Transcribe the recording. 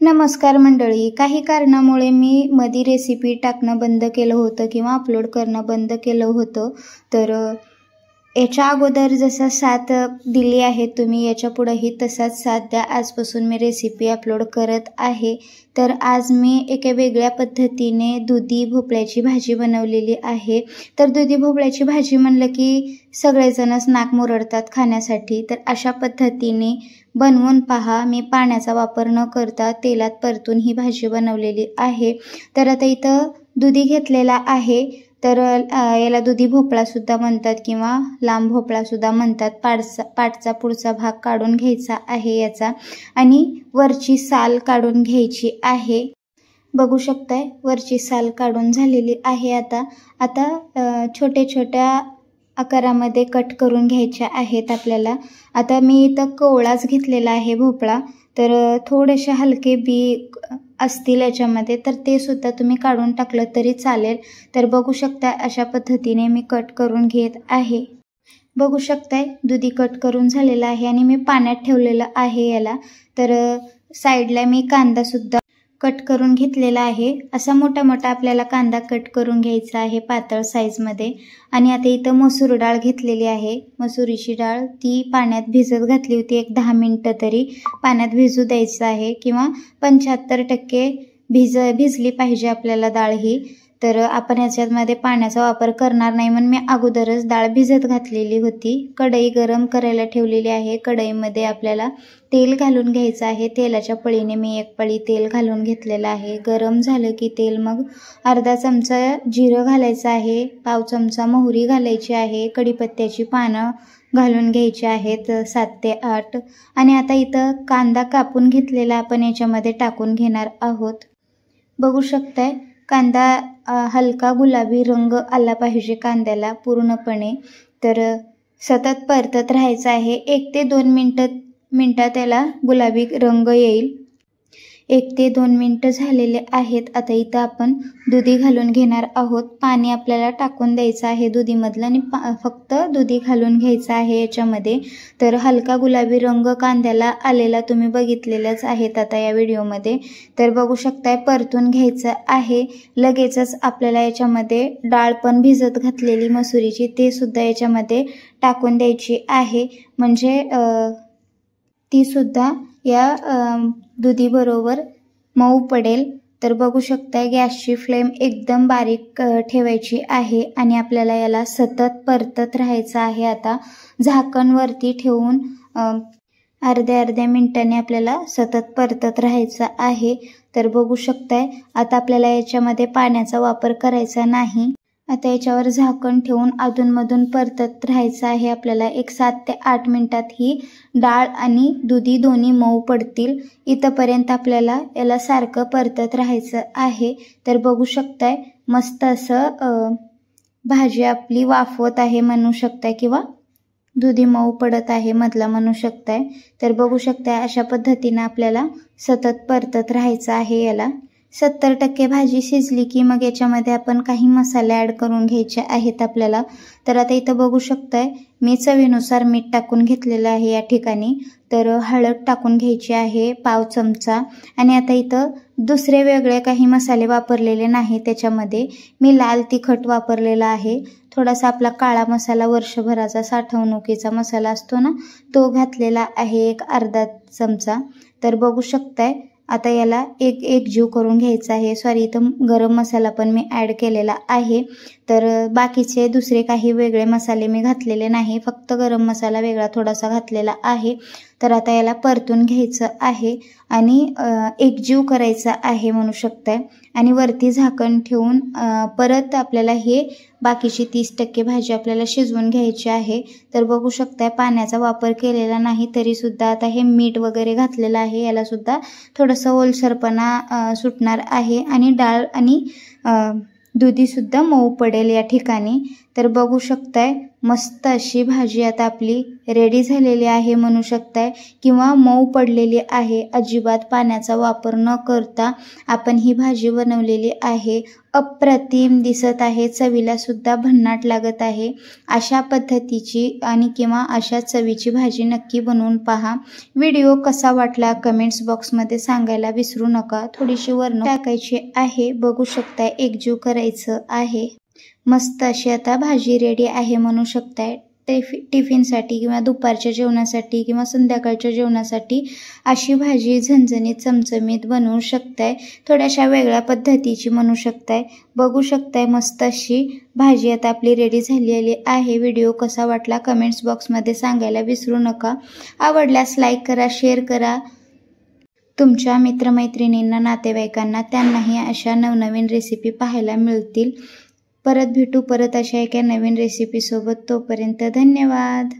नमस्कार मंडळी, काही कारणामुळे मी मध्ये रेसिपी टाकणं बंद केलं होतं किंवा अपलोड करणं बंद केलं होतं. तर याच्या अगोदर जसा साथ दिली आहे तुम्ही, याच्या पुढेही तसाच साथ द्या. आजपासून मी रेसिपी अपलोड करत आहे. तर आज मी एका वेगळ्या पद्धतीने दुधी भोपळ्याची भाजी बनवलेली आहे. तर दुधी भोपळ्याची भाजी म्हणलं की सगळेजणच नाक मुरडतात खाण्यासाठी. तर अशा पद्धतीने बनवून पहा. मी पाण्याचा वापर न करता तेलात परतून ही भाजी बनवलेली आहे. तर आता इथं दुधी घेतलेला आहे. तर याला दुधी भोपळासुद्धा म्हणतात किंवा लांब भोपळासुद्धा म्हणतात. पाठचा पुढचा भाग काढून घ्यायचा आहे याचा, आणि वरची साल काढून घ्यायची आहे. बघू शकताय वरची साल काढून झालेली आहे. आता छोट्या छोट्या आकारामध्ये कट करून घ्यायच्या आहेत आपल्याला. आता मी इथं कोवळाच घेतलेला आहे भोपळा. तर थोडेसे हलके बी असतील याच्यामध्ये, तर ते सुद्धा तुम्ही काढून टाकलं तरी चालेल. तर बघू शकता अशा पद्धतीने मी कट करून घेत आहे. बघू शकताय दुधी कट करून झालेला आहे आणि मी पाण्यात ठेवलेलं आहे याला. तर साईडला मी कांदा सुद्धा कट करून घेतलेला आहे. असा मोठा मोठा आपल्याला कांदा कट करून घ्यायचा आहे पातळ साईजमध्ये. आणि आता इथं मसूर डाळ घेतलेली आहे. मसुरीची डाळ ती पाण्यात भिजत घातली होती. एक 10 मिनटं तरी पाण्यात भिजू द्यायचं आहे, किंवा 75% भिजली पाहिजे आपल्याला डाळ ही. तर आपण याच्यामध्ये पाण्याचा वापर करणार नाही म्हणून मी अगोदरच डाळ भिजत घातलेली होती. कढई गरम करायला ठेवलेली आहे. कढईमध्ये आपल्याला तेल घालून घ्यायचं आहे. तेलाच्या पळीने मी एक पळी तेल घालून घेतलेलं आहे. गरम झालं की तेल मग अर्धा चमचा जिरं घालायचं आहे, पाव चमचा मोहरी घालायची आहे, कढीपत्त्याची पानं घालून घ्यायची आहेत 7 ते 8. आणि आता इथं कांदा कापून घेतलेला आपण याच्यामध्ये टाकून घेणार आहोत. बघू शकताय कांदा हलका गुलाबी रंग आला पाहिजे कांद्याला पूर्णपणे. तर सतत परतत राहायचं आहे. 1 ते 2 मिनटात त्याला गुलाबी रंग येईल. 1 ते 2 मिनटं झालेले आहेत. आता इथं आपण दुधी घालून घेणार आहोत. पाणी आपल्याला टाकून द्यायचं आहे दुधीमधलं, आणि फक्त दुधी घालून घ्यायचं आहे याच्यामध्ये. तर हलका गुलाबी रंग कांद्याला आलेला तुम्ही बघितलेलंच आहेत आता या व्हिडिओमध्ये. तर बघू शकताय परतून घ्यायचं आहे. लगेचच आपल्याला याच्यामध्ये डाळ पण भिजत घातलेली मसुरीची ते सुद्धा याच्यामध्ये टाकून द्यायची आहे, म्हणजे ती सुद्धा या दुधीबरोबर मऊ पडेल. तर बघू शकताय गॅसची फ्लेम एकदम बारीक ठेवायची आहे आणि आपल्याला याला सतत परतत राहायचं आहे. आता झाकण वरती ठेवून अर्ध्या मिनिटांनी आपल्याला सतत परतत राहायचं आहे. तर बघू शकताय आता आपल्याला याच्यामध्ये पाण्याचा वापर करायचा नाही. आता याच्यावर झाकण ठेवून अधूनमधून परतत राहायचं आहे आपल्याला. एक 7 ते 8 मिनिटात ही डाळ आणि दुधी दोन्ही मऊ पडतील. इथंपर्यंत आपल्याला याला सारखं परतत राहायचं आहे. तर बघू शकताय मस्त असं भाजी आपली वाफवत आहे म्हणू शकताय, किंवा दुधी मऊ पडत आहे मधला म्हणू शकताय. तर बघू शकताय अशा पद्धतीनं आपल्याला सतत परतत राहायचं आहे याला. 70% भाजी शिजली की मग याच्यामध्ये आपण काही मसाले ॲड करून घ्यायचे आहेत आपल्याला. तर आता इथं बघू शकताय मी चवीनुसार मीठ टाकून घेतलेलं आहे या ठिकाणी. तर हळद टाकून घ्यायची आहे पाव चमचा. आणि आता इथं दुसरे वेगळे काही मसाले वापरलेले नाही. त्याच्यामध्ये मी लाल तिखट वापरलेला आहे. थोडासा आपला काळा मसाला वर्षभराचा साठवणुकीचा मसाला असतो ना, तो घातलेला आहे एक अर्धा चमचा. तर बघू शकताय आता याला एकजीव करून घ्यायचा आहे. इथं गरम मसाला पण मी ॲड केलेला आहे. तर बाकीचे दुसरे काही वेगळे मसाले मी घातलेले नाही, फक्त गरम मसाला वेगळा थोडासा घातलेला आहे. तर आता याला परतून घ्यायचं आहे आणि एकजीव करायचं आहे म्हणू शकताय. आणि वरती झाकण ठेवून परत आपल्याला हे बाकीची 30% भाजी आपल्याला शिजवून घ्यायची आहे. तर बघू शकताय पाण्याचा वापर केलेला नाही तरीसुद्धा आता हे मीठ वगैरे घातलेलं आहे. यालासुद्धा थोडंसं ओलसरपणा सुटणार आहे आणि डाळ आणि दुधीसुद्धा मऊ पडेल या ठिकाणी. तर बघू शकताय मस्त अशी भाजी आता आपली रेडी झालेली आहे म्हणू शकताय, किंवा मऊ पडलेली आहे. अजिबात पाण्याचा वापर न करता आपण ही भाजी बनवलेली आहे. अप्रतिम दिसत आहे, चवीला सुद्धा भन्नाट लागत आहे. अशा पद्धतीची आणि किंवा अशा चवीची भाजी नक्की बनवून पहा. व्हिडिओ कसा वाटला कमेंट्स बॉक्समध्ये सांगायला विसरू नका. थोडीशी वर्ण टाकायची आहे, बघू शकताय एकजीव करायचं आहे. मस्त अशी आता भाजी रेडी आहे म्हणू शकताय. टिफिनसाठी किंवा दुपारच्या जेवणासाठी किंवा संध्याकाळच्या जेवणासाठी अशी भाजी झणझणीत चमचमीत बनवू शकताय. थोड्याशा वेगळ्या पद्धतीची म्हणू शकताय. बघू शकताय मस्त अशी भाजी आता आपली रेडी झालेली आहे. व्हिडिओ कसा वाटला कमेंट्स बॉक्समध्ये सांगायला विसरू नका. आवडल्यास लाईक करा, शेअर करा तुमच्या मित्रमैत्रिणींना, नातेवाईकांना, त्यांनाही अशा नवनवीन रेसिपी पाहायला मिळतील. परत भेटू अशा एका नवीन रेसिपीसोबत. तोपर्यंत धन्यवाद.